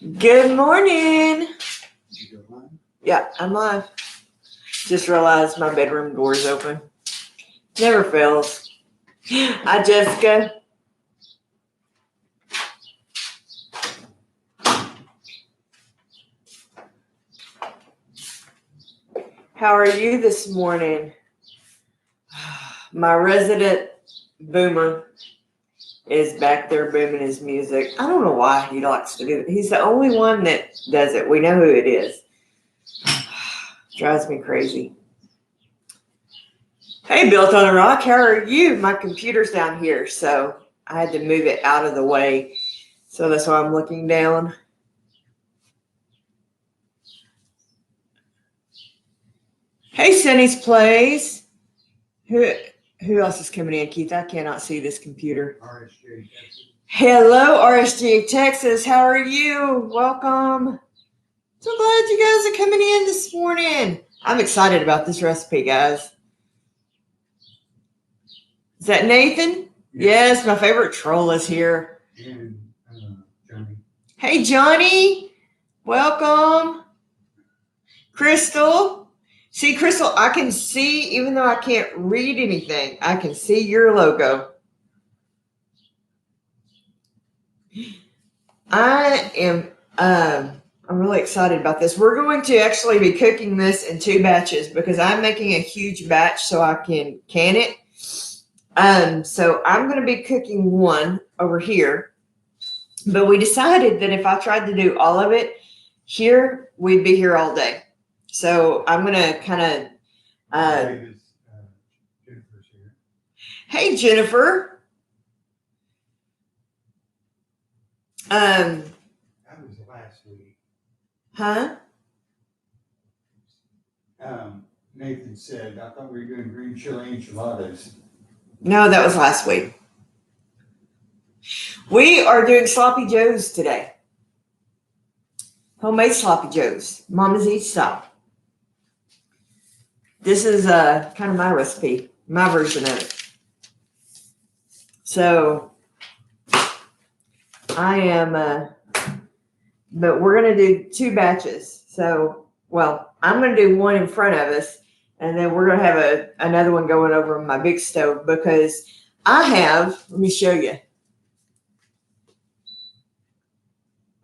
Good morning. Yeah, I'm live. Just realized my bedroom door is open. Never fails. Hi, Jessica. How are you this morning? My resident boomer is back there booming his music. I don't know why he likes to do it. He's the only one that does it. We know who it is. Drives me crazy. Hey, Built on a Rock, how are you? My computer's down here, so I had to move it out of the way. So that's why I'm looking down. Hey, Sunny's Plays. Who else is coming in, Keith? I cannot see this computer. RSJ Texas. Hello, RSG Texas. How are you? Welcome. So glad you guys are coming in this morning. I'm excited about this recipe, guys. Is that Nathan? Yes, my favorite troll is here. And Johnny. Hey, Johnny. Welcome. Crystal. See, Crystal, I can see, even though I can't read anything, I can see your logo. I'm really excited about this. We're going to actually be cooking this in 2 batches because I'm making a huge batch so I can can it. So I'm going to be cooking one over here, but we decided that if I tried to do all of it here, we'd be here all day. So I'm going to kind of, Jennifer's here. hey, Jennifer. That was last week. Huh? Nathan said, I thought we were doing green chili enchiladas. No, that was last week. We are doing sloppy joes today. Homemade sloppy joes, Mama's Eat style. This is kind of my recipe, my version of it. So I am, but we're going to do 2 batches. So, well, I'm going to do one in front of us, and then we're going to have another one going over on my big stove because I have, let me show you,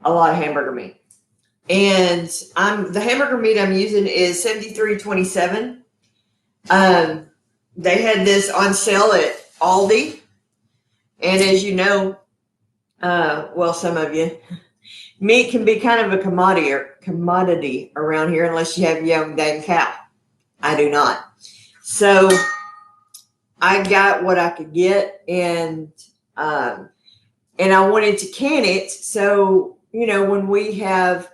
a lot of hamburger meat. And the hamburger meat I'm using is 73.27. They had this on sale at Aldi. And as you know, well, some of you, meat can be kind of a commodity around here unless you have young dang cow. I do not. So I got what I could get, and I wanted to can it. So, you know, when we have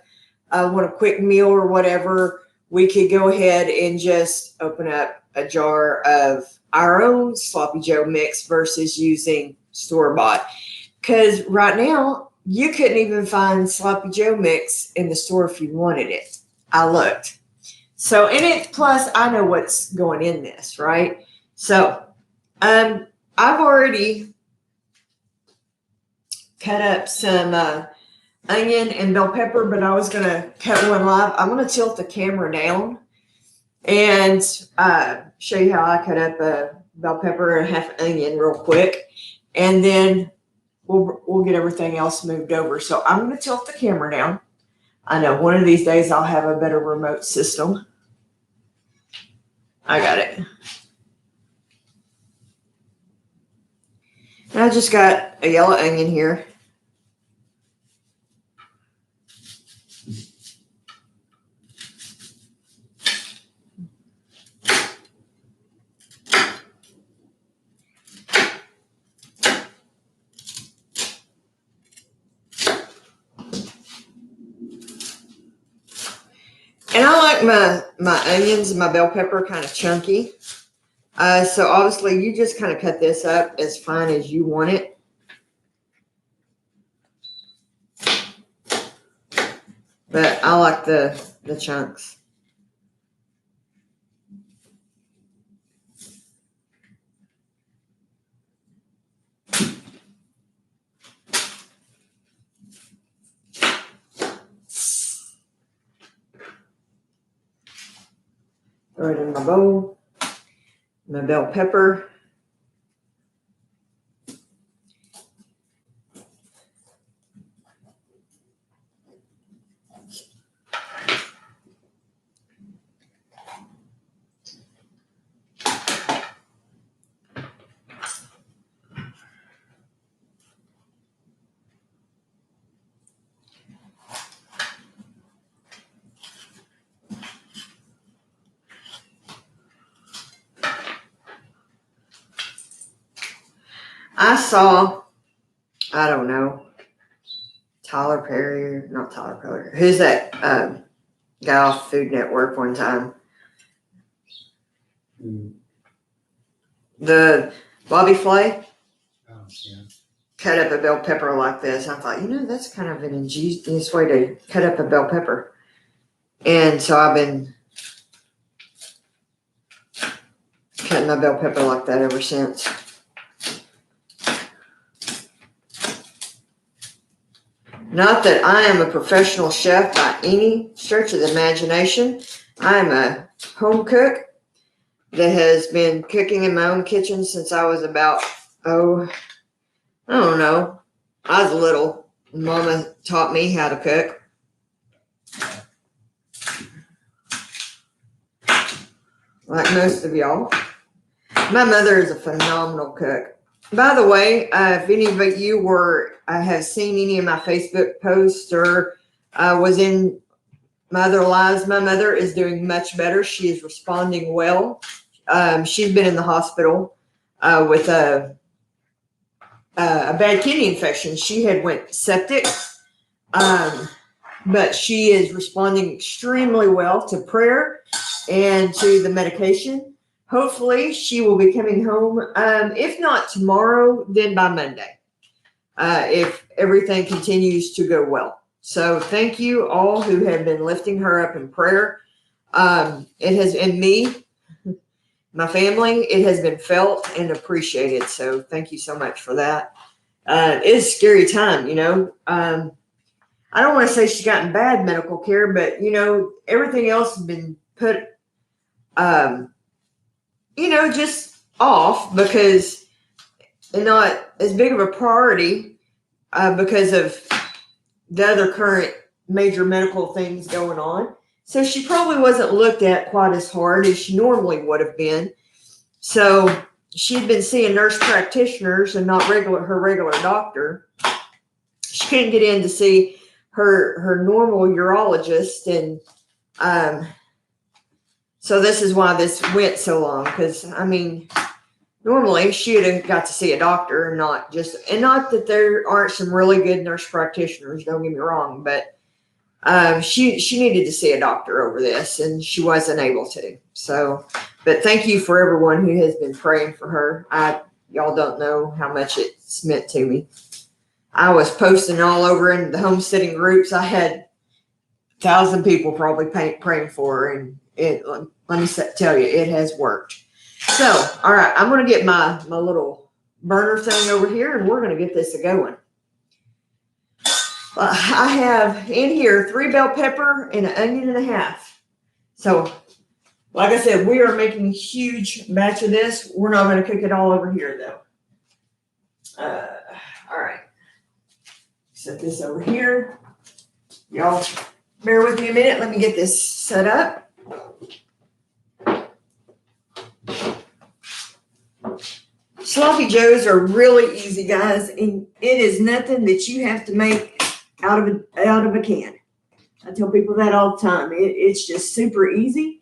want a quick meal or whatever, we could go ahead and just open up a jar of our own sloppy joe mix versus using store-bought. Because right now, you couldn't even find sloppy joe mix in the store if you wanted it. I looked. So, and it, plus I know what's going in this, right? So, I've already cut up some onion and bell pepper, but I was going to cut one live. I'm going to tilt the camera down and show you how I cut up a bell pepper and half onion real quick. And then we'll get everything else moved over. So I'm going to tilt the camera down. I know one of these days I'll have a better remote system. I got it. And I just got a yellow onion here. And I like my onions and my bell pepper kind of chunky. So obviously you just kind of cut this up as fine as you want it. But I like the chunks. throw it in my bowl. My bell pepper. I saw, I don't know, Tyler Perry, not Tyler Perry. Who's that guy off Food Network one time? The Bobby Flay cut up a bell pepper like this. I thought, that's kind of an ingenious way to cut up a bell pepper. And so I've been cutting my bell pepper like that ever since. Not that I am a professional chef by any stretch of the imagination. I am a home cook that has been cooking in my own kitchen since I was about, I don't know. I was little. Mama taught me how to cook. Like most of y'all. My mother is a phenomenal cook. By the way, if any of you have seen any of my Facebook posts or was in my other lives, my mother is doing much better. She is responding well. She's been in the hospital with a bad kidney infection. She had went septic, but she is responding extremely well to prayer and to the medication. Hopefully, she will be coming home, if not tomorrow, then by Monday, if everything continues to go well. So thank you all who have been lifting her up in prayer. It has, and me, my family, it has been felt and appreciated. So thank you so much for that. It's a scary time, I don't want to say she's gotten bad medical care, but, everything else has been put, just off because they're not as big of a priority because of the other current major medical things going on. So she probably wasn't looked at quite as hard as she normally would have been. So she'd been seeing nurse practitioners and not her regular doctor. She couldn't get in to see her normal urologist, and so this is why this went so long, because, normally she would have got to see a doctor and not that there aren't some really good nurse practitioners, don't get me wrong, but she needed to see a doctor over this, and she wasn't able to. So, but thank you for everyone who has been praying for her. Y'all don't know how much it's meant to me. I was posting all over in the homesteading groups. I had 1,000 people probably praying for her, and let me tell you, it has worked. So, all right, I'm going to get my little burner thing over here, and we're going to get this going. I have in here 3 bell pepper and an onion and a half. So, like I said, we are making a huge batch of this. We're not going to cook it all over here, though. All right. Set this over here. Y'all bear with me a minute. Let me get this set up. Sloppy Joes are really easy, guys, and it is nothing that you have to make out of a can. I tell people that all the time. It's just super easy.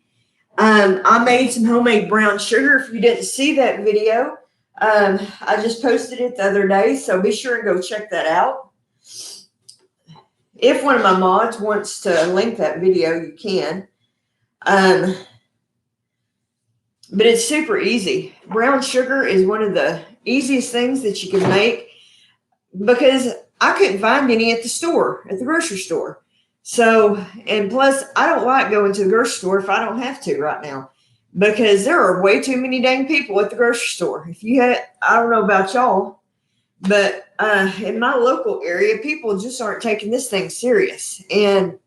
I made some homemade brown sugar. If you didn't see that video, I just posted it the other day, so be sure and go check that out. If one of my mods wants to link that video, you can. But it's super easy. Brown sugar is one of the easiest things that you can make because I couldn't find any at the grocery store. So, and plus, I don't like going to the grocery store if I don't have to right now because there are way too many dang people at the grocery store. I don't know about y'all, but in my local area, people just aren't taking this thing serious. And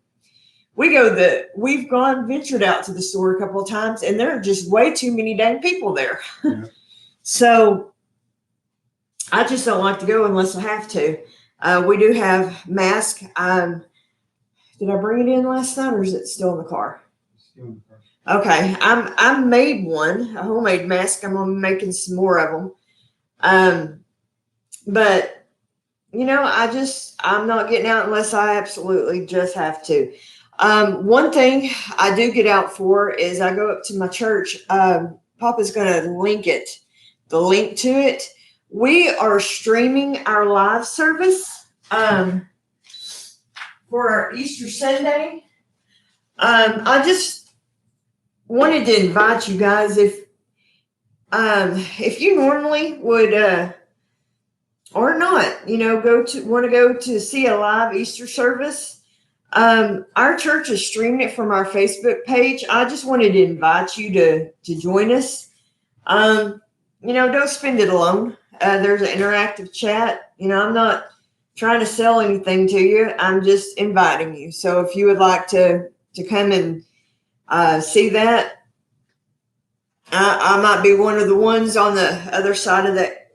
we've ventured out to the store a couple of times, and there are just way too many dang people there. Yeah. So I just don't like to go unless I have to. We do have masks. Did I bring it in last night, or is it still in the car? Still in the car. Okay, I made one, a homemade mask. I'm gonna be making some more of them. But I'm not getting out unless I absolutely just have to. One thing I do get out for is I go up to my church. Papa's gonna the link to it. We are streaming our live service for our Easter Sunday. I just wanted to invite you guys if you normally would or not, want to go to see a live Easter service. Our church is streaming it from our Facebook page. I just wanted to invite you to join us. Don't spend it alone. There's an interactive chat. I'm not trying to sell anything to you. I'm just inviting you. So if you would like to come and see that, I might be one of the ones on the other side of that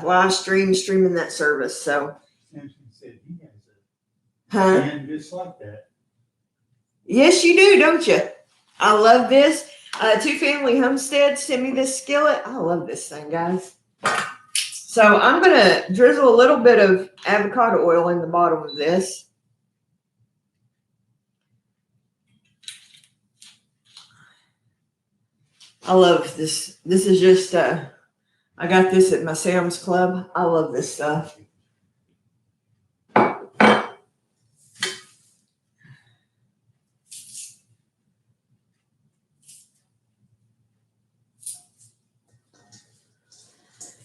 live streaming that service. So, Samson said he has huh? a hand just like that. Yes, you do, don't you? I love this. Two Family Homestead sent me this skillet. I love this thing, guys. So I'm gonna drizzle a little bit of avocado oil in the bottom of this. I love this. This is just, I got this at my Sam's Club. I love this stuff.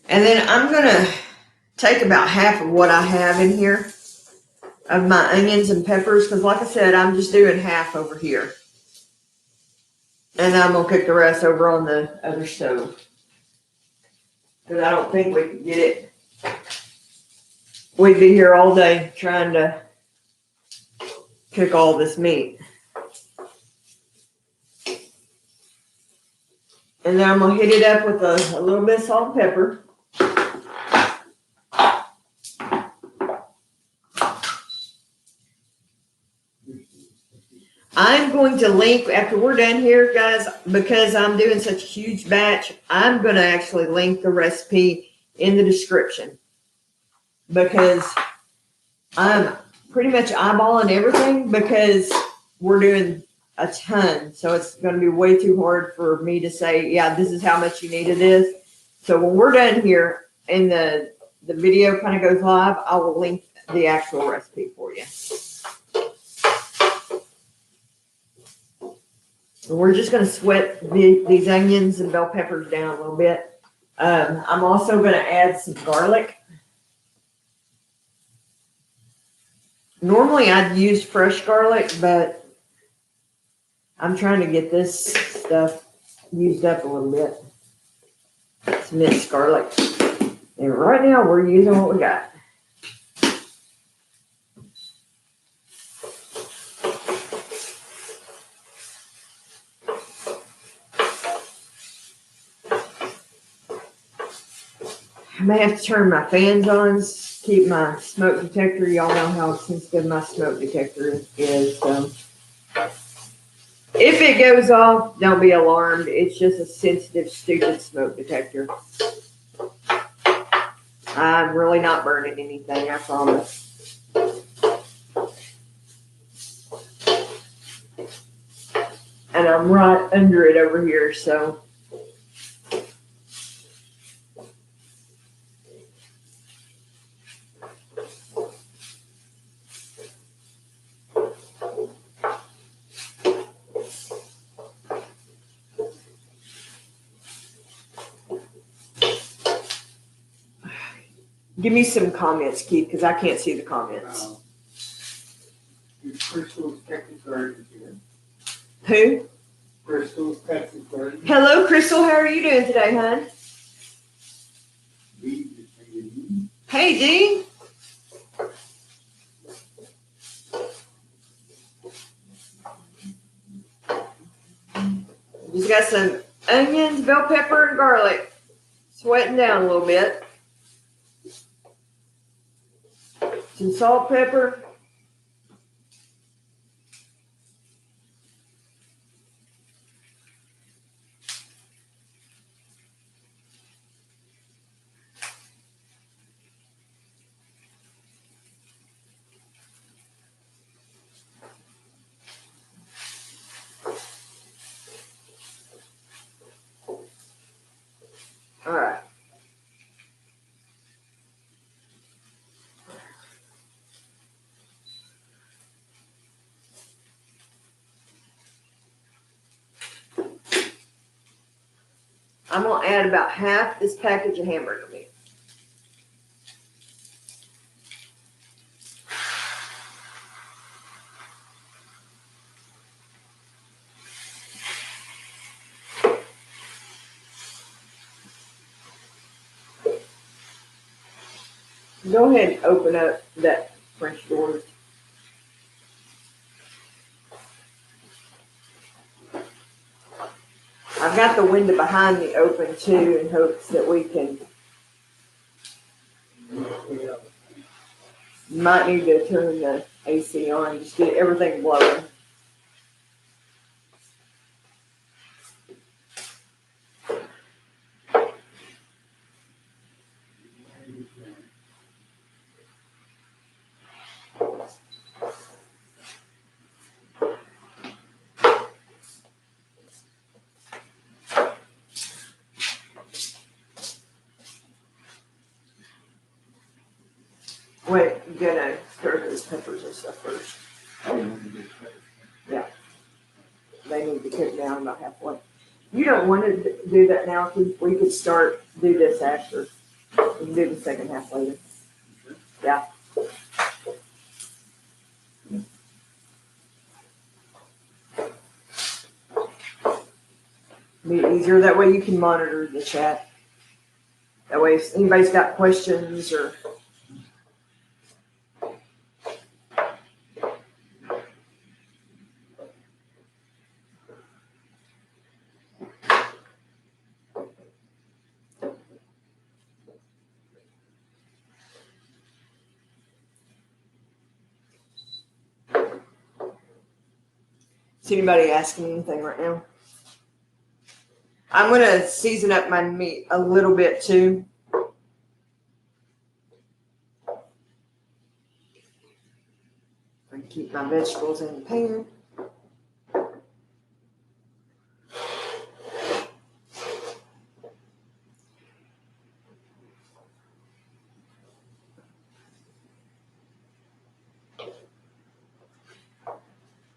And then I'm going to take about half of what I have in here of my onions and peppers, because like I said, I'm just doing half over here. And I'm going to cook the rest over on the other stove, because I don't think we can get it. We'd be here all day trying to cook all this meat. And then I'm going to hit it up with a little bit of salt and pepper. I'm going to link, after we're done here, guys, because I'm doing such a huge batch, I'm going to actually link the recipe in the description, because I'm pretty much eyeballing everything, because we're doing a ton. So it's going to be way too hard for me to say, yeah, this is how much you need of this. So when we're done here and the video kind of goes live, I will link the actual recipe for you. So we're just going to sweat these onions and bell peppers down a little bit. I'm also going to add some garlic. Normally I'd use fresh garlic, but I'm trying to get this stuff used up a little bit. It's minced garlic. And right now we're using what we got. I may have to turn my fans on, keep my smoke detector. Y'all know how sensitive my smoke detector is. So if it goes off, don't be alarmed. It's just a sensitive, stupid smoke detector. I'm really not burning anything, I promise. And I'm right under it over here, so. Give me some comments, Keith, because I can't see the comments. Crystal's Texas Garden here. Who? Crystal's Texas Garden. Hello, Crystal. How are you doing today, hon? Hey, Dee. some onions, bell pepper, and garlic. Sweating down a little bit. Some salt, pepper. All right. I'm going to add about half this package of hamburger meat. Go ahead and open up that French door. I've got the window behind me open too in hopes that we can. You might need to turn the AC on, just get everything blowing. Wait, you gotta stir those peppers and stuff first. Yeah. They need to cook down about halfway. You don't want to do that now because we could do this after. We can do the second half later. Yeah. Be easier. That way you can monitor the chat. That way if anybody's got questions or. Is anybody asking anything right now? I'm going to season up my meat a little bit too. And keep my vegetables in the pan.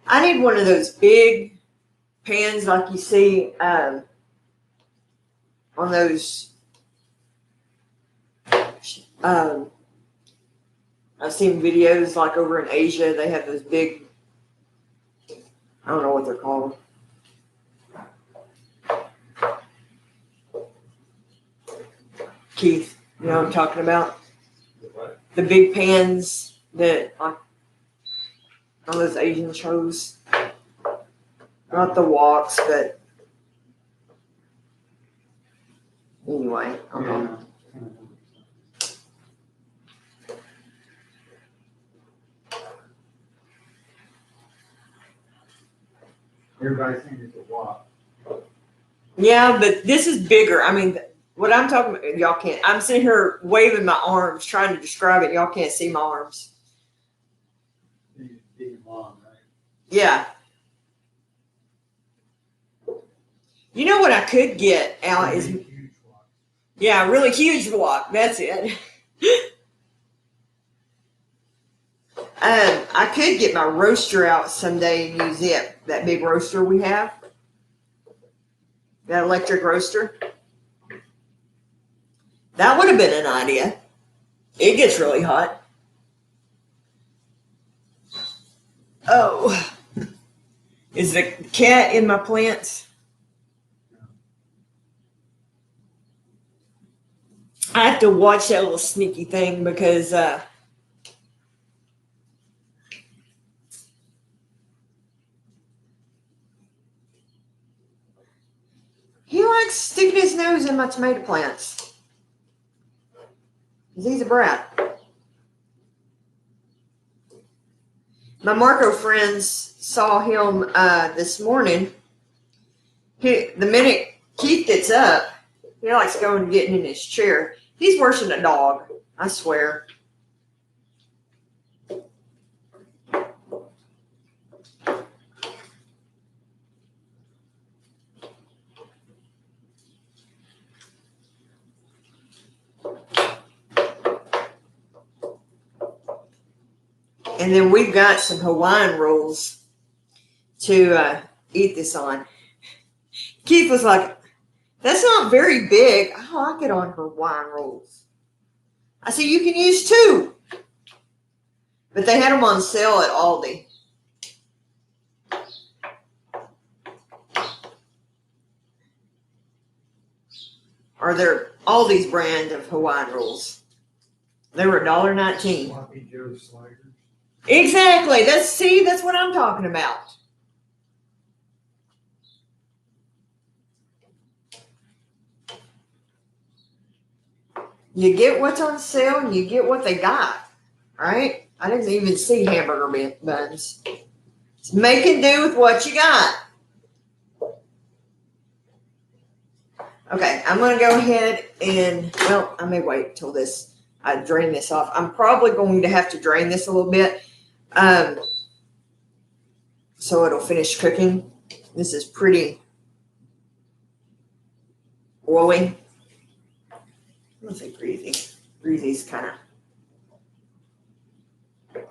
I need one of those big pans like you see on those. I've seen videos like over in Asia. They have those big. I don't know what they're called. Keith, you know what I'm talking about? The big pans that on those Asian shows. Not the woks, but anyway, I don't know. Everybody thinks it's a wok. Yeah, but this is bigger. I mean, what I'm talking about, y'all can't. I'm sitting here waving my arms, trying to describe it. Y'all can't see my arms. Big and long, right? Yeah. You know what I could get, Al, is Huge wok. yeah, really huge wok. That's it. I could get my roaster out someday and use it. That big roaster we have. That electric roaster. That would have been an idea. It gets really hot. Oh. Is the cat in my plants? I have to watch that little sneaky thing because He likes sticking his nose in my tomato plants. 'Cause he's a brat. My Marco friends saw him this morning. The minute Keith gets up, he likes going and getting in his chair. He's worse than a dog, I swear. And then we've got some Hawaiian rolls to eat this on. Keith was like, that's not very big. I like it on Hawaiian rolls. I said, you can use 2. But they had them on sale at Aldi. Or they're Aldi's brand of Hawaiian rolls. They were $1.19. Sloppy Joe sliders. Exactly. That's what I'm talking about. You get what's on sale and you get what they got, right? I didn't even see hamburger buns. It's making do with what you got. Okay, I'm going to go ahead and, well, I may wait till I drain this off. I'm probably going to have to drain this a little bit so it'll finish cooking. This is pretty oily. I don't say greasy. Greasy's kind of.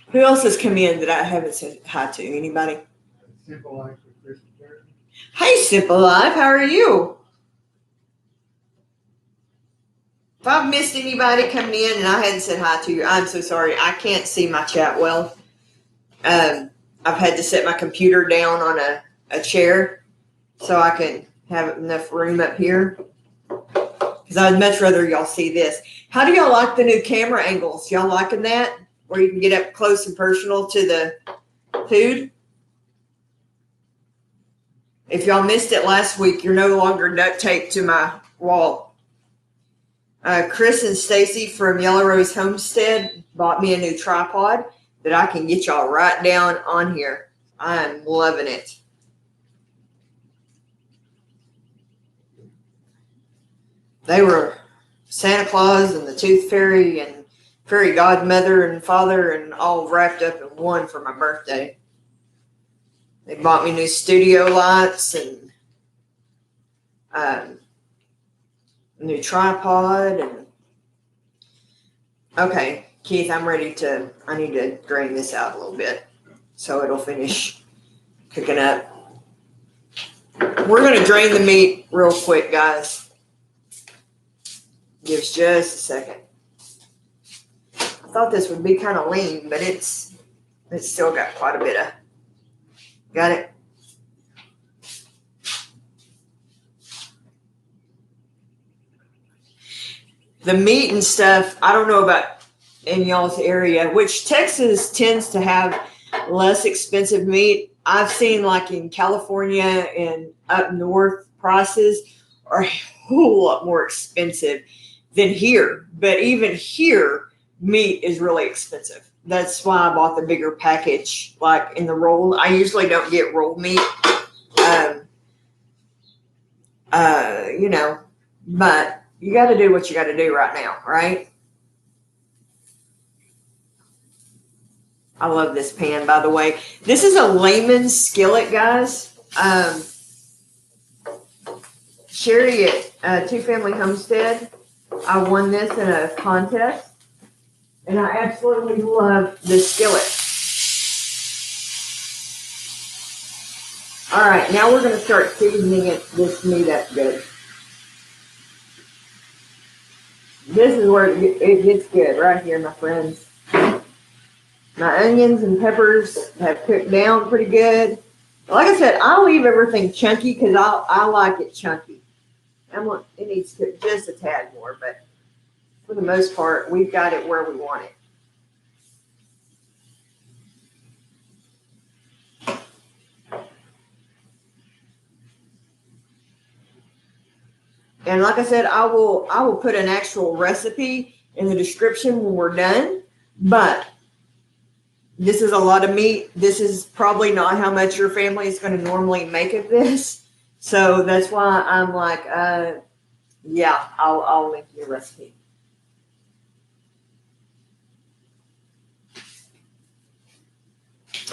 Who else has come in that I haven't said hi to? Anybody? Simple Life with Chris and Terry. Hey, Simple Life, how are you? If I've missed anybody coming in and I hadn't said hi to you, I'm so sorry. I can't see my chat well. I've had to set my computer down on a chair so I can have enough room up here. Because I'd much rather y'all see this. How do y'all like the new camera angles? Y'all liking that? Where you can get up close and personal to the food? If y'all missed it last week, you're no longer duct taped to my wall. Chris and Stacy from Yellow Rose Homestead bought me a new tripod that I can get y'all right down on here. I'm loving it. They were Santa Claus and the Tooth Fairy and Fairy Godmother and Father and all wrapped up in one for my birthday. They bought me new studio lights and new tripod. And okay, Keith, I need to drain this out a little bit so it'll finish cooking up. We're going to drain the meat real quick, guys. Give us just a second. I thought this would be kind of lean, but it's still got quite a bit of. Got it? The meat and stuff, I don't know about in y'all's area, which Texas tends to have less expensive meat. I've seen like in California and up north, prices are a whole lot more expensive than here. But even here, meat is really expensive. That's why I bought the bigger package, like in the roll. I usually don't get roll meat, but you got to do what you got to do right now, right? I love this pan, by the way. This is a Lehman's skillet, guys. Sherry at Two Family Homestead, I won this in a contest. And I absolutely love this skillet. All right, now we're going to start seasoning this meat up good. This is where it gets good, right here, my friends. My onions and peppers have cooked down pretty good. Like I said, I'll leave everything chunky because I like it chunky. It needs to cook just a tad more, but for the most part, we've got it where we want it. And like I said, I will put an actual recipe in the description when we're done. But this is a lot of meat. This is probably not how much your family is going to normally make of this. So that's why I'm like, yeah, I'll link you a recipe.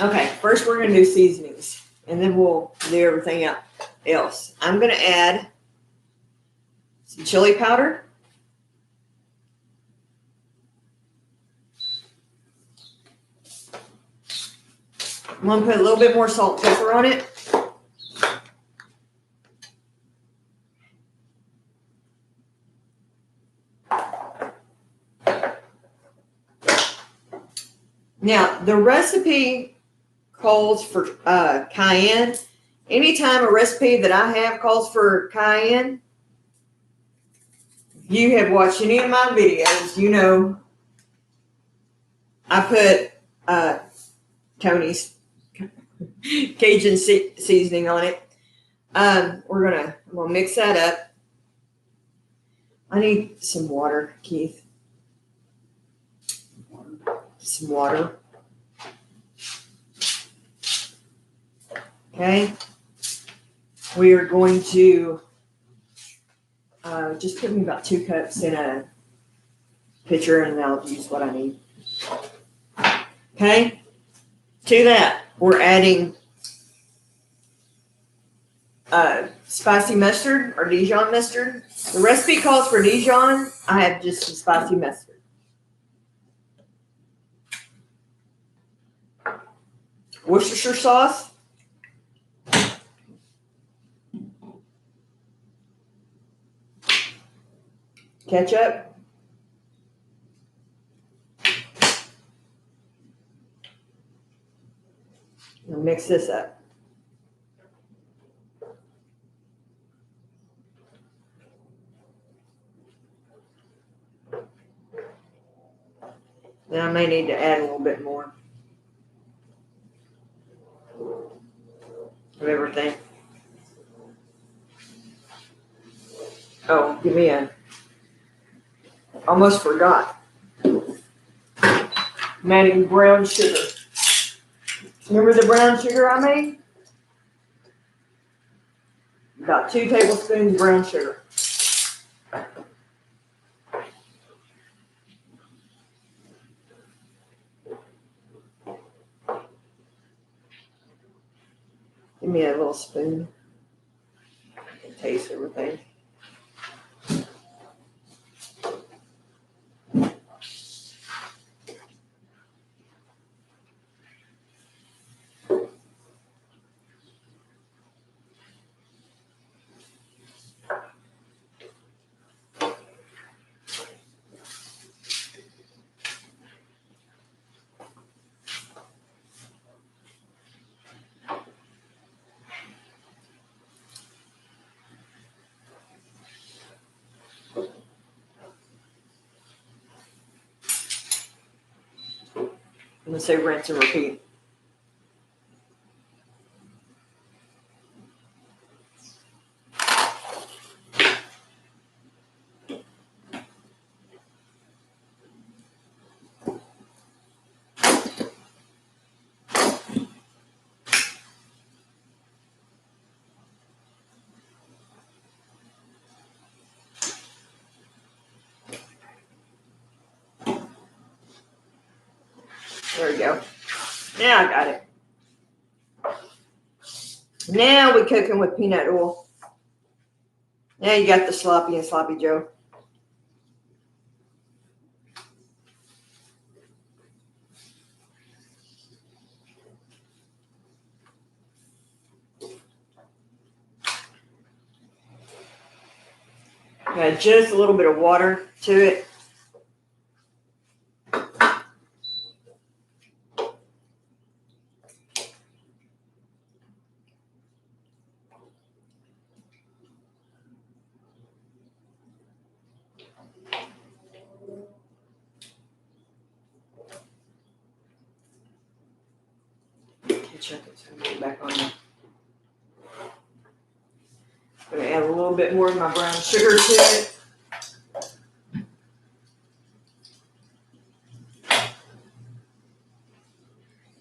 Okay, first we're going to do seasonings, and then we'll do everything else. I'm going to add some chili powder. I'm going to put a little bit more salt and pepper on it. Now, the recipe calls for cayenne. Anytime a recipe that I have calls for cayenne, if you have watched any of my videos, you know I put Tony's Cajun seasoning on it. I'm gonna mix that up. I need some water, Keith. Some water. Okay. We are going to just put me about 2 cups in a pitcher, and I'll use what I need. Okay. To that, we're adding spicy mustard or Dijon mustard. The recipe calls for Dijon. I have just some spicy mustard. Worcestershire sauce. Ketchup. And mix this up. Then I may need to add a little bit more of everything. Oh, give me almost forgot. I'm adding brown sugar. Remember the brown sugar I made? About 2 tablespoons brown sugar. Give me a little spoon. I can taste everything. I'm going to say rinse and repeat. There we go. Now I got it. Now we're cooking with peanut oil. Now you got the sloppy and sloppy Joe. Add just a little bit of water to it. Check it. So I'm going back on there. I'm going to add a little bit more of my brown sugar to it.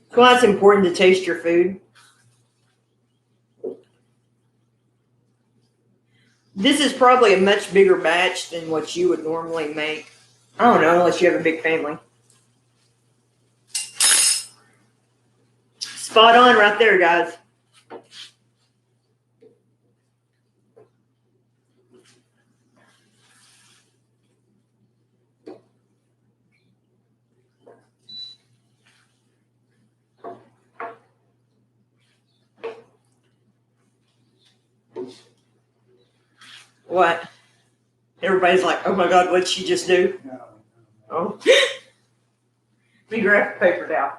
That's why it's important to taste your food. This is probably a much bigger batch than what you would normally make. I don't know, unless you have a big family. Spot on right there, guys. What? Everybody's like, oh my God, what'd she just do? No. Oh. Let me grab the paper towel.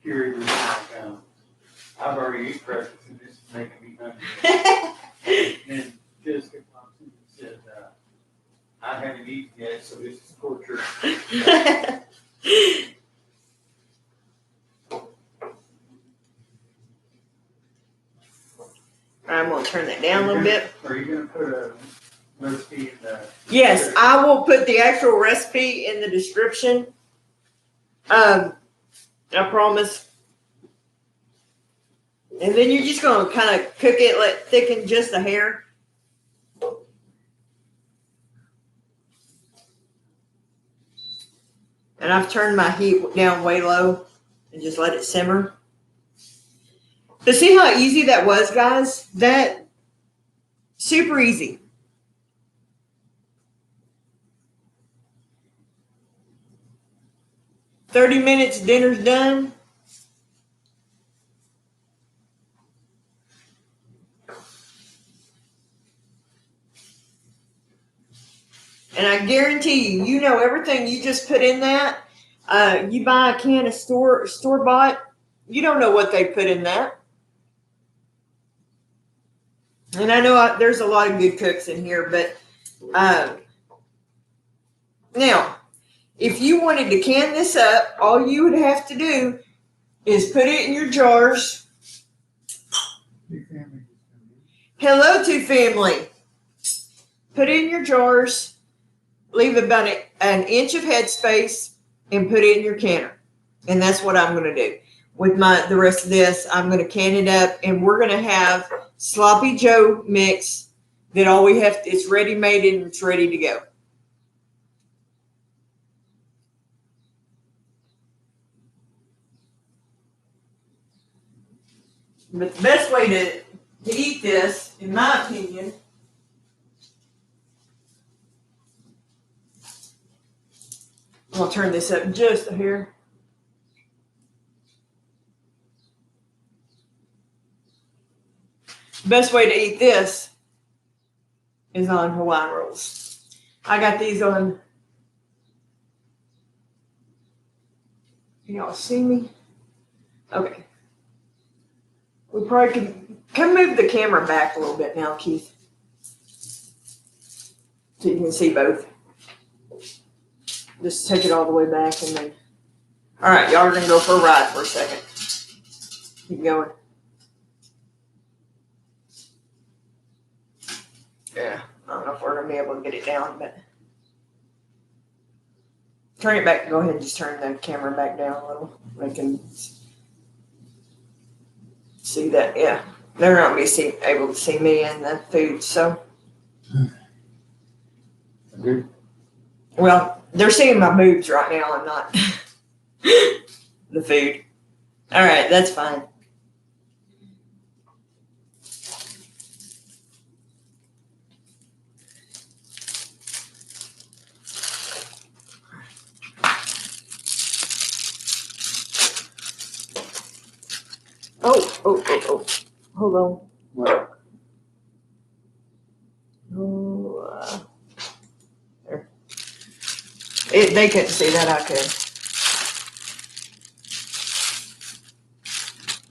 Here was like, I've already eaten breakfast and this is making me hungry. And Jessica Thompson said, I haven't eaten yet, so this is torture. I'm going to turn that down a little bit. Are you going to put a recipe in the... Yes, I will put the actual recipe in the description. I promise. And then you're just going to kind of cook it, let it thicken just a hair. And I've turned my heat down way low and just let it simmer. But see how easy that was, guys? That super easy. "30 minutes, dinner's done." And I guarantee you, you know everything you just put in that. You buy a can of store-bought, you don't know what they put in that. And I know there's a lot of good cooks in here, but now, if you wanted to can this up, all you would have to do is put it in your jars. Hello to family. Put it in your jars. Leave about an inch of headspace and put it in your canner. And that's what I'm going to do. With the rest of this, I'm going to can it up, and we're going to have Sloppy Joe mix that all we have, it's ready made and it's ready to go. But the best way to eat this, in my opinion, I'll turn this up just a hair. The best way to eat this is on Hawaiian rolls. I got these on. Can y'all see me? Okay. We probably can move the camera back a little bit now, Keith, so you can see both. Just take it all the way back and then. All right, y'all are going to go for a ride for a second. Keep going. Yeah, I don't know if we're going to be able to get it down, but. Turn it back. Go ahead and just turn the camera back down a little. They can see that. Yeah, they're not going to be able to see me and the food, so. Good. Well, they're seeing my boobs right now and not the food. All right, that's fine. Oh. Hold on. What? Oh, there. They couldn't see that. I could.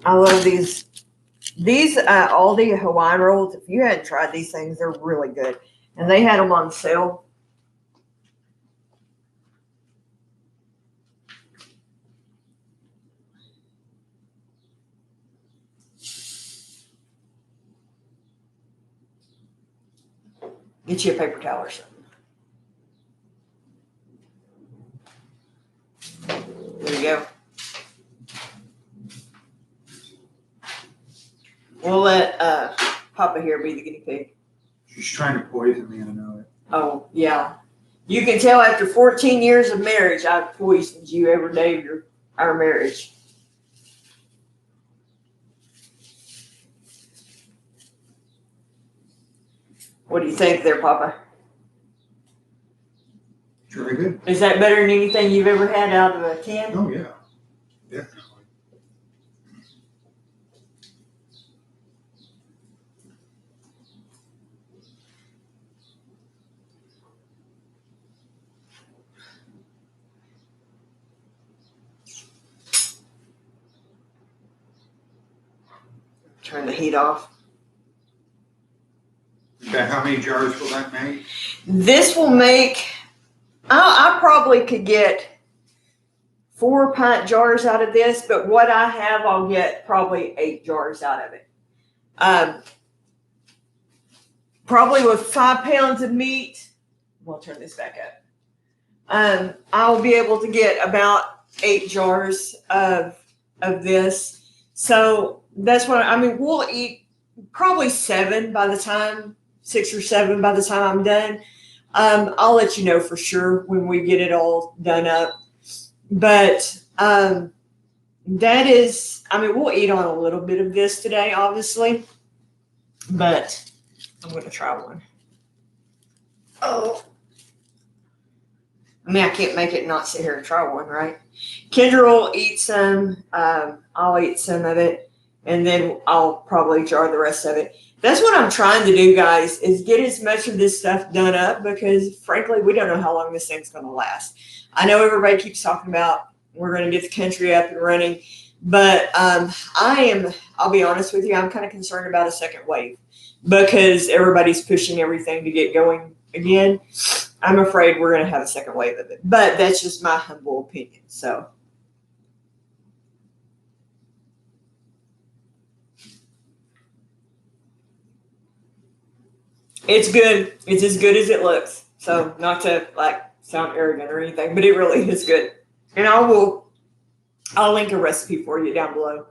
I love these. These Aldi Hawaiian rolls. If you hadn't tried these things, they're really good. And they had them on sale. Get you a paper towel or something. There you go. We'll let Papa here be the guinea pig. She's trying to poison me, I know it. Oh, yeah. You can tell after 14 years of marriage, I've poisoned you every day of our marriage. What do you think there, Papa? It's really good. Is that better than anything you've ever had out of a can? Oh, yeah. Definitely. Turn the heat off. Okay, how many jars will that make? This will make, I probably could get 4 pint jars out of this, but what I have, I'll get probably 8 jars out of it. Probably with 5 pounds of meat. We'll turn this back up. I'll be able to get about 8 jars of this. So that's what, I mean, we'll eat probably 7 by the time, 6 or 7 by the time I'm done. I'll let you know for sure when we get it all done up. But that is, I mean, we'll eat on a little bit of this today, obviously. But I'm going to try one. Oh. I mean, I can't make it not sit here and try one, right? Kendra will eat some. I'll eat some of it. And then I'll probably jar the rest of it. That's what I'm trying to do, guys, is get as much of this stuff done up because, frankly, we don't know how long this thing's going to last. I know everybody keeps talking about we're going to get the country up and running, but I'll be honest with you, I'm kind of concerned about a second wave because everybody's pushing everything to get going again. I'm afraid we're going to have a second wave of it, but that's just my humble opinion, so. It's good. It's as good as it looks. So not to sound arrogant or anything, but it really is good. And I'll link a recipe for you down below.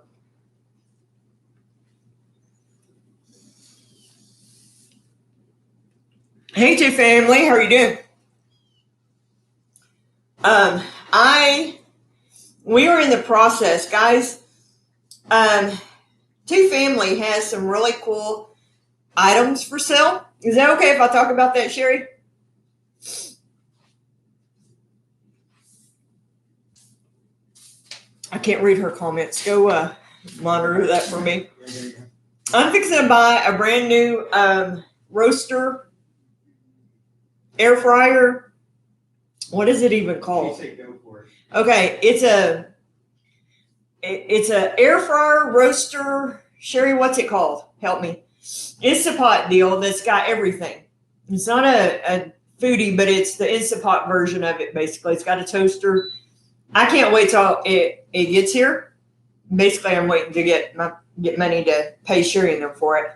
Hey, Two Family, how are you doing? We are in the process, guys. Two Family has some really cool items for sale. Is that okay if I talk about that, Sherry? I can't read her comments. Go monitor that for me. I'm fixing to buy a brand new roaster, air fryer. What is it even called? Go for it. Okay, it's a air fryer roaster. Sherry, what's it called? Help me. Instapot deal that's got everything. It's not a foodie, but it's the Instapot version of it, basically. It's got a toaster. I can't wait till it gets here. Basically, I'm waiting to get money to pay Sherry and them for it.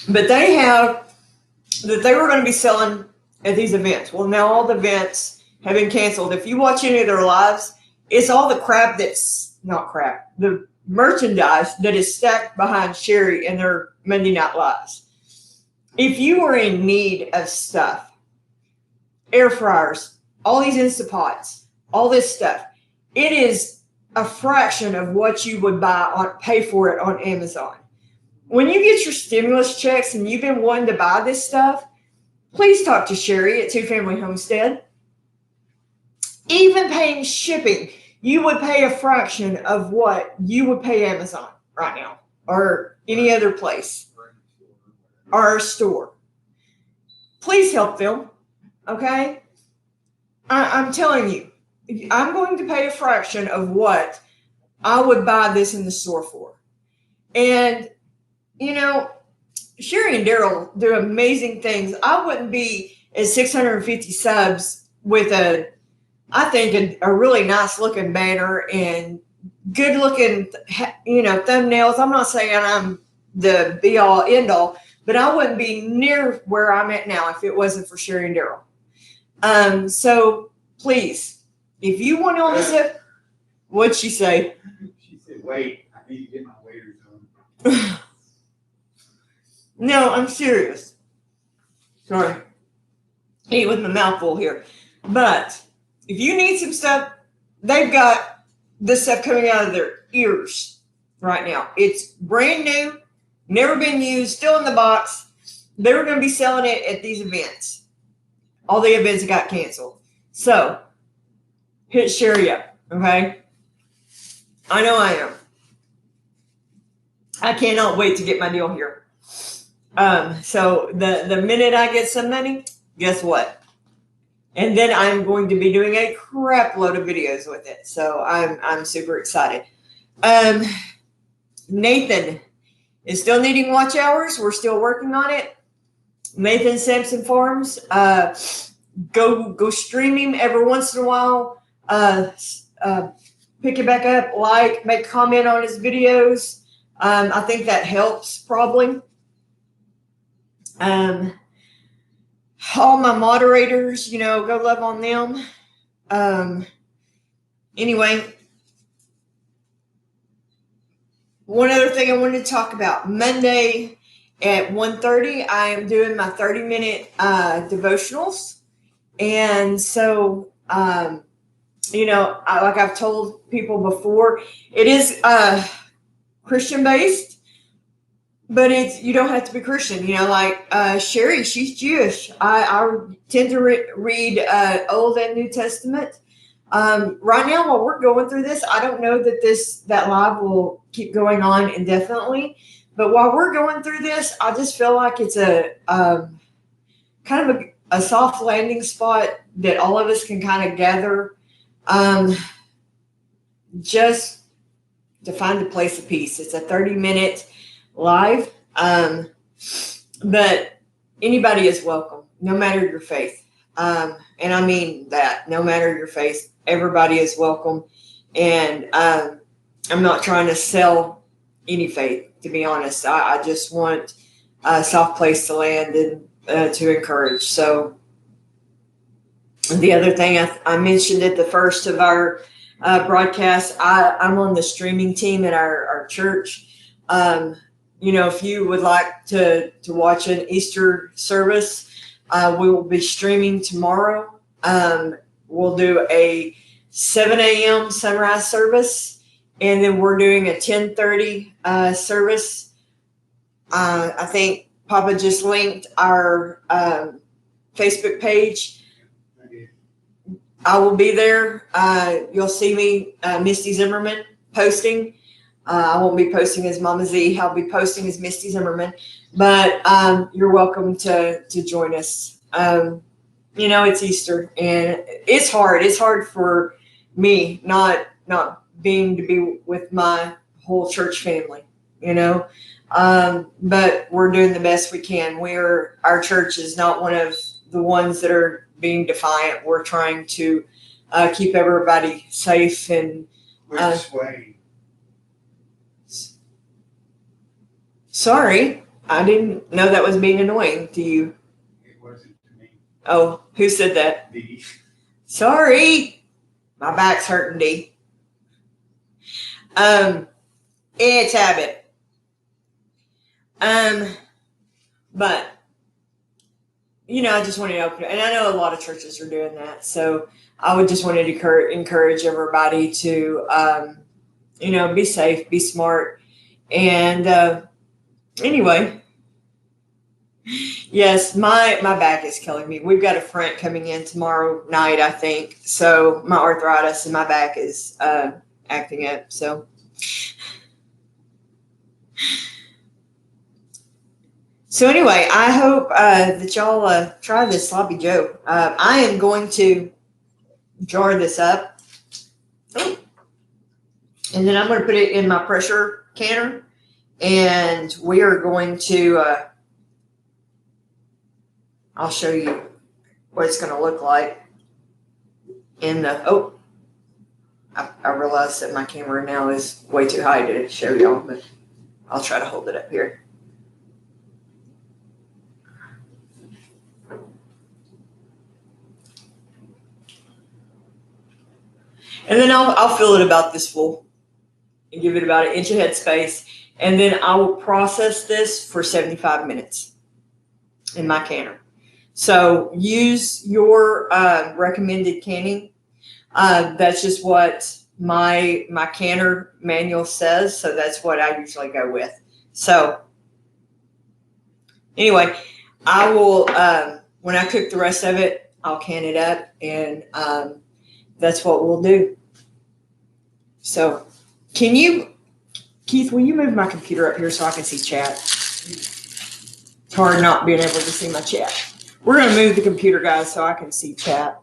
But they have that they were going to be selling at these events. Well, now all the events have been canceled. If you watch any of their lives, it's all the crap that's not crap. The merchandise that is stacked behind Sherry and their Monday Night Lives. If you are in need of stuff, air fryers, all these Instapots, all this stuff, it is a fraction of what you would pay for it on Amazon. When you get your stimulus checks and you've been wanting to buy this stuff, please talk to Sherry at Two Family Homestead. Even paying shipping, you would pay a fraction of what you would pay Amazon right now or any other place or store. Please help them, okay? I'm telling you, I'm going to pay a fraction of what I would buy this in the store for. And, you know, Sherry and Daryl do amazing things. I wouldn't be at 650 subs with I think a really nice looking banner and good looking, thumbnails. I'm not saying I'm the be all end all, but I wouldn't be near where I'm at now if it wasn't for Sherry and Daryl. So please, if you want all this stuff, what'd she say? She said, wait, I need to get my waders on. No, I'm serious. Sorry. Eat with my mouth full here. But if you need some stuff, they've got this stuff coming out of their ears right now. It's brand new, never been used, still in the box. They were going to be selling it at these events. All the events got canceled. So, hit Sherry up, okay? I know I am. I cannot wait to get my deal here. So the minute I get some money, guess what? And then I'm going to be doing a crap load of videos with it. So I'm super excited. Nathan is still needing watch hours. We're still working on it. Nathan Sampson Farms. Go stream him every once in a while. Pick it back up, make a comment on his videos. I think that helps probably. All my moderators, go love on them. Anyway, one other thing I wanted to talk about. Monday at 1:30, I am doing my 30-minute devotionals. And so, like I've told people before, it is Christian-based. But you don't have to be Christian, Sherry, she's Jewish. I tend to read Old and New Testament. Right now, while we're going through this, I don't know that live will keep going on indefinitely. But while we're going through this, I just feel like it's a kind of a soft landing spot that all of us can kind of gather, just to find a place of peace. It's a 30-minute live, but anybody is welcome, no matter your faith. And I mean that, no matter your faith, everybody is welcome. And I'm not trying to sell any faith, to be honest. I just want a soft place to land and to encourage. So the other thing I mentioned at the first of our broadcast, I'm on the streaming team at our church. If you would like to watch an Easter service, we will be streaming tomorrow. We'll do a 7 a.m. sunrise service, and then we're doing a 10:30 service. I think Papa just linked our Facebook page. I will be there. You'll see me, Misty Zimmerman, posting. I won't be posting as Mama Z. I'll be posting as Misty Zimmerman. But you're welcome to join us. It's Easter, and it's hard. It's hard for me not being to be with my whole church family. But we're doing the best we can. Our church is not one of the ones that are being defiant. We're trying to keep everybody safe and. Which way? Sorry, I didn't know that was being annoying to you. It wasn't to me. Oh, who said that? Dee. Sorry, my back's hurting, Dee. It's habit. But I just wanted to open it, and I know a lot of churches are doing that. So I would just wanted to encourage everybody to, be safe, be smart, and. Anyway, yes, my back is killing me. We've got a friend coming in tomorrow night, I think. So my arthritis in my back is acting up. So anyway, I hope that y'all try this Sloppy Joe. I am going to jar this up. Oh. And then I'm going to put it in my pressure canner. And we are going to, I'll show you what it's going to look like in the, I realize that my camera now is way too high to show y'all, but I'll try to hold it up here. And then I'll fill it about this full and give it about an inch of headspace. And then I will process this for 75 minutes in my canner. So use your recommended canning. That's just what my canner manual says. So that's what I usually go with. So anyway, I will, when I cook the rest of it, I'll can it up, and that's what we'll do. So Keith, will you move my computer up here so I can see chat? It's hard not being able to see my chat. We're going to move the computer, guys, so I can see chat.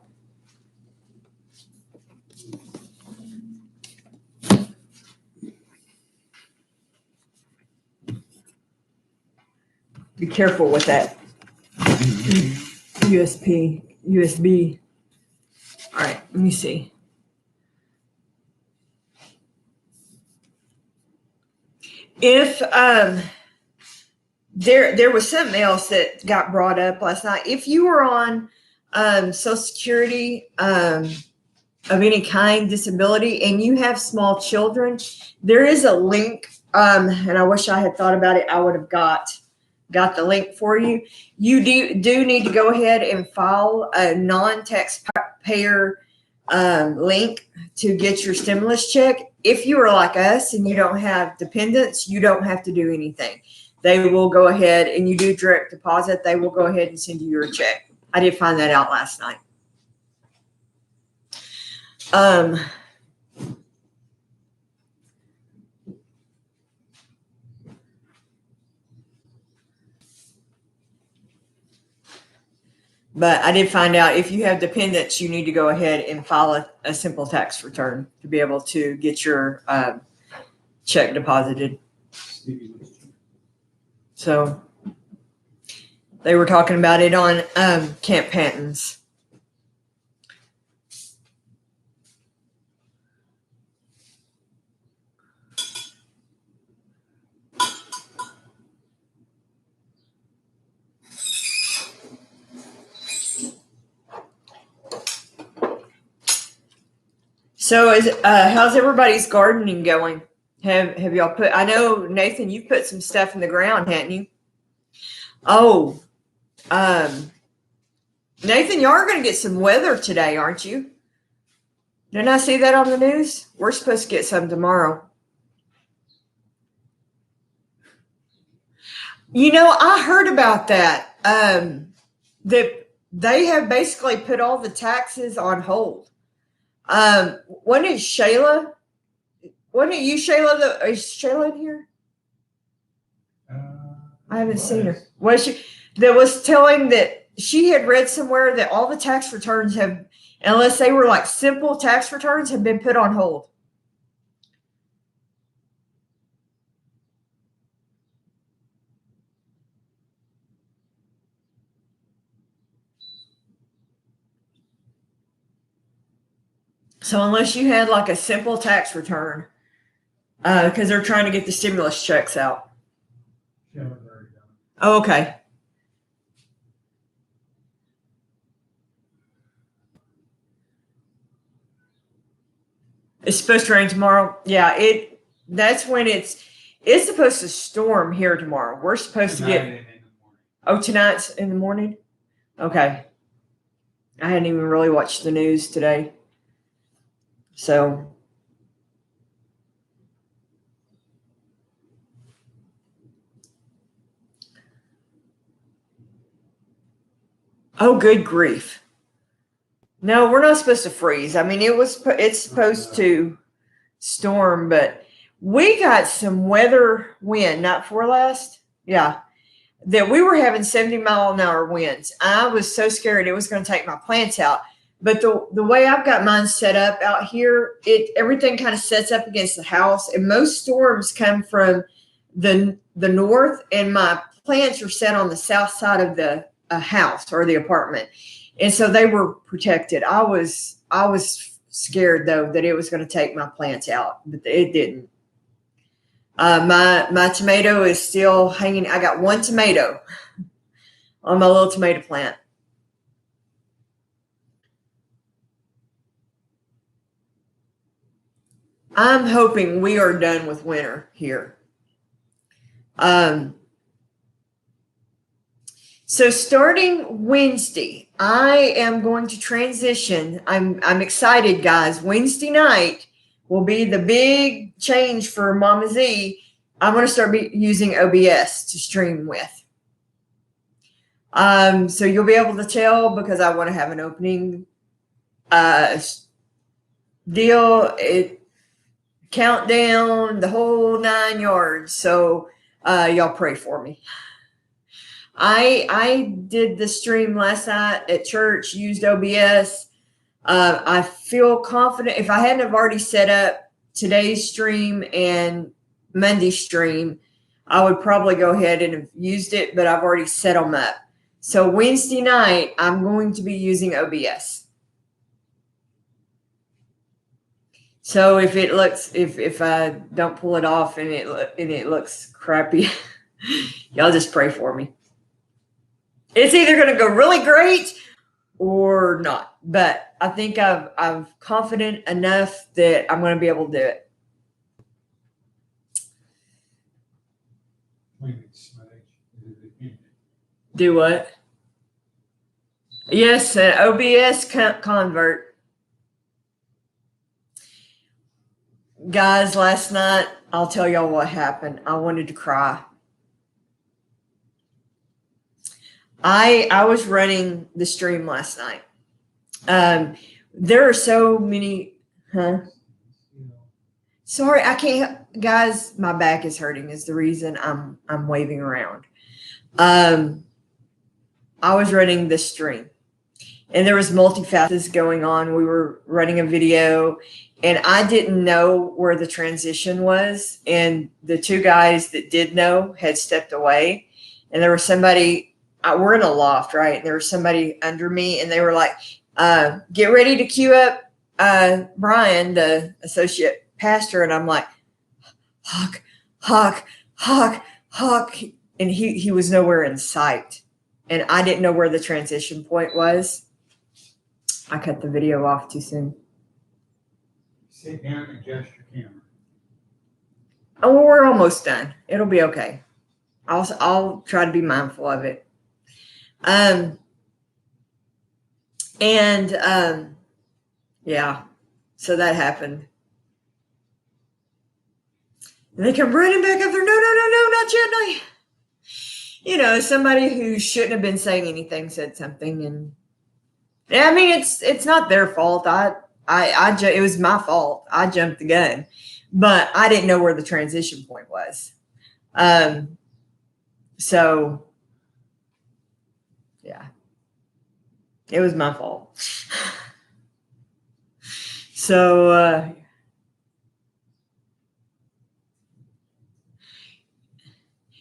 Be careful with that USB. All right, let me see. If there was something else that got brought up last night. If you were on Social Security of any kind, disability, and you have small children, there is a link. And I wish I had thought about it. I would have got the link for you. You do need to go ahead and file a non-taxpayer link to get your stimulus check. If you are like us and you don't have dependents, you don't have to do anything. They will go ahead, and you do direct deposit. They will go ahead and send you your check. I did find that out last night. But I did find out if you have dependents, you need to go ahead and file a simple tax return to be able to get your check deposited. So they were talking about it on Camp Panton's. So how's everybody's gardening going? Have y'all put? I know Nathan, you've put some stuff in the ground, hadn't you? Oh, Nathan, y'all are going to get some weather today, aren't you? Didn't I see that on the news? We're supposed to get some tomorrow. You know, I heard about that. That they have basically put all the taxes on hold. Wasn't it Shayla? Wasn't it you, Shayla? Is Shayla in here? I haven't seen her. Was she? That was telling that she had read somewhere that all the tax returns have, unless they were like simple tax returns, have been put on hold. So unless you had like a simple tax return, because they're trying to get the stimulus checks out. Oh, okay. It's supposed to rain tomorrow. Yeah, that's when it's supposed to storm here tomorrow. We're supposed to get tonight's in the morning. Okay. I hadn't even really watched the news today. So oh, good grief. No, we're not supposed to freeze. I mean, it's supposed to storm, but we got some weather wind, not forecast. Yeah. That we were having 70-mile-an-hour winds. I was so scared it was going to take my plants out. But the way I've got mine set up out here, everything kind of sets up against the house, and most storms come from the north, and my plants are set on the south side of the house or the apartment, and so they were protected. I was scared though that it was going to take my plants out, but it didn't. My tomato is still hanging. I got one tomato on my little tomato plant. I'm hoping we are done with winter here. So starting Wednesday, I am going to transition. I'm excited, guys. Wednesday night will be the big change for Mama Z. I'm going to start using OBS to stream with. So you'll be able to tell because I want to have an opening deal. Countdown, the whole 9 yards. So y'all pray for me. I did the stream last night at church, used OBS. I feel confident. If I hadn't have already set up today's stream and Monday's stream, I would probably go ahead and have used it, but I've already set them up. So Wednesday night, I'm going to be using OBS. So if it looks, if I don't pull it off and it looks crappy, y'all just pray for me. It's either going to go really great or not, but I think I'm confident enough that I'm going to be able to do it. Do what? Yes, an OBS convert. Guys, last night, I'll tell y'all what happened. I wanted to cry. I was running the stream last night. There are so many, Sorry, I can't, guys, my back is hurting is the reason I'm waving around. I was running the stream and there was multifacets going on. We were running a video and I didn't know where the transition was. And the two guys that did know had stepped away and there was somebody, we're in a loft, right? And there was somebody under me and they were like, get ready to queue up Brian, the associate pastor. And I'm like, Hawk. And he was nowhere in sight. And I didn't know where the transition point was. I cut the video off too soon. Sit down and adjust your camera. Oh, we're almost done. It'll be okay. I'll try to be mindful of it. Yeah. So that happened. And they come running back up there. No, not yet. You know, somebody who shouldn't have been saying anything said something, and I mean, it's not their fault. It was my fault. I jumped the gun, but I didn't know where the transition point was. So yeah, it was my fault. So,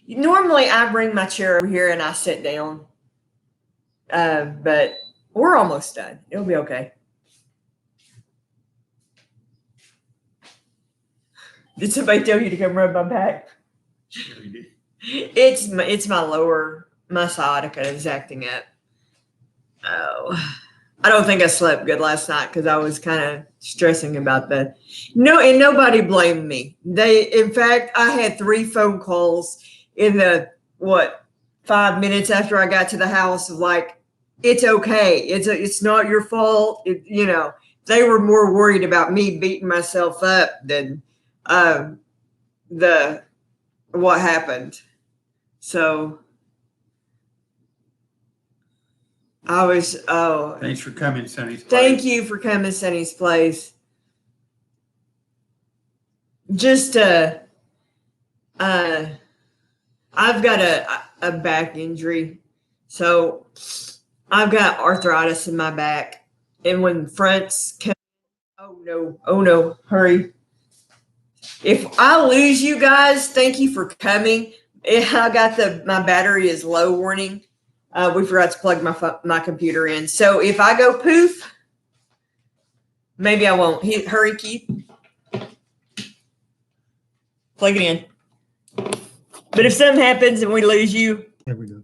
normally I bring my chair over here and I sit down, but we're almost done. It'll be okay. Did somebody tell you to come rub my back? Sure you did. It's my sciatica is acting up. Oh, I don't think I slept good last night because I was kind of stressing about that. No, and nobody blamed me. In fact, I had 3 phone calls in the 5 minutes after I got to the house of like, it's okay. It's not your fault. They were more worried about me beating myself up than what happened. So I was, Thanks for coming, Sonny's Place. Thank you for coming, Sonny's Place. Just, I've got a back injury. So I've got arthritis in my back. And when fronts come, oh no, hurry. If I lose you guys, thank you for coming. I got my battery is low warning. We forgot to plug my computer in. So if I go poof, Maybe I won't. Hurry, Keith. Plug it in. But if something happens and we lose you, There we go.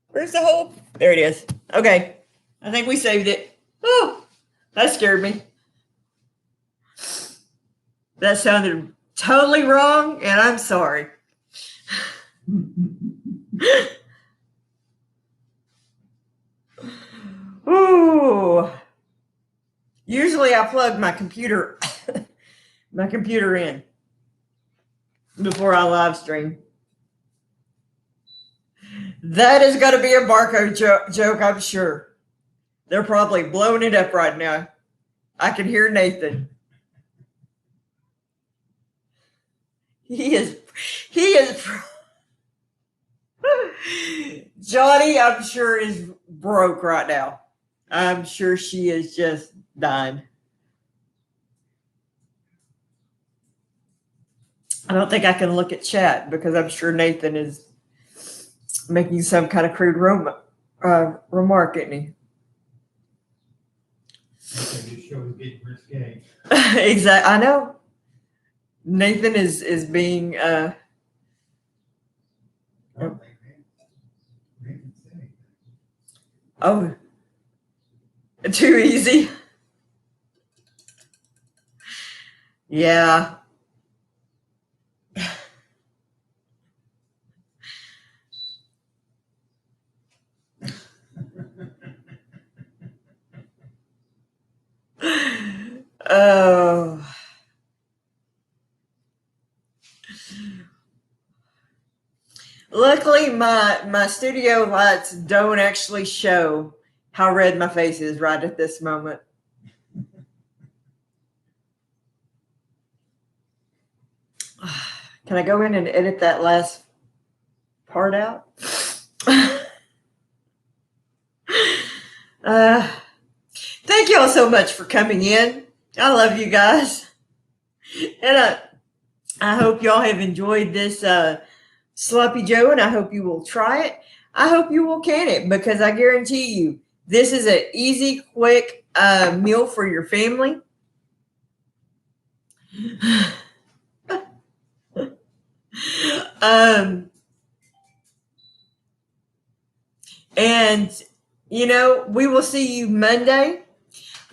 Where's the hole? There it is. Okay. I think we saved it. Oh, that scared me. That sounded totally wrong, and I'm sorry. Ooh. Usually I plug my computer in before I live stream. That is going to be a barcode joke, I'm sure. They're probably blowing it up right now. I can hear Nathan. He is Johnny, I'm sure, is broke right now. I'm sure she is just dying. I don't think I can look at chat because I'm sure Nathan is making some kind of crude remark, isn't he? This show is getting risque. Exactly. I know. Nathan is being I don't think Nathan said anything. oh, too easy. Yeah. Oh. Luckily, my studio lights don't actually show how red my face is right at this moment. Can I go in and edit that last part out? Thank you all so much for coming in. I love you guys. And I hope y'all have enjoyed this Sloppy Joe, and I hope you will try it. I hope you will can it, because I guarantee you this is an easy, quick meal for your family. And, you know, we will see you Monday.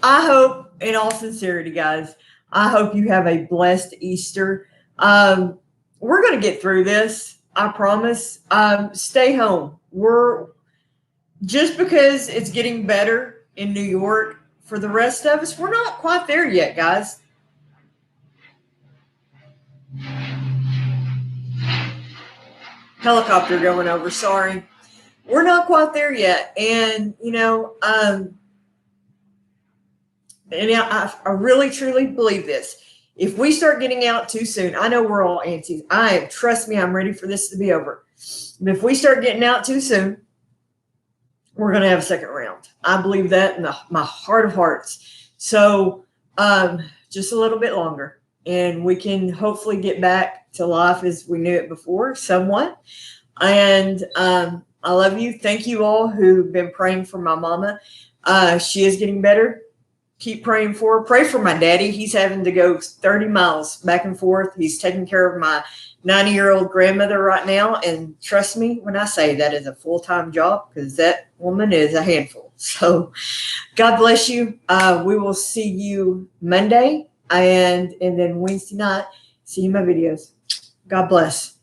I hope, in all sincerity, guys, I hope you have a blessed Easter. We're going to get through this. I promise. Stay home. Just because it's getting better in New York, for the rest of us, we're not quite there yet, guys. Helicopter going over, sorry. We're not quite there yet. And, you know, and I really, truly believe this. If we start getting out too soon, I know we're all antsy. Trust me, I'm ready for this to be over. But if we start getting out too soon, we're going to have a second round. I believe that in my heart of hearts. So just a little bit longer, and we can hopefully get back to life as we knew it before, somewhat. And I love you. Thank you all who've been praying for my mama. She is getting better. Keep praying for her. Pray for my daddy. He's having to go 30 miles back and forth. He's taking care of my 90-year-old grandmother right now. And trust me when I say that is a full-time job, because that woman is a handful. So God bless you. We will see you Monday, and then Wednesday night, see you in my videos. God bless.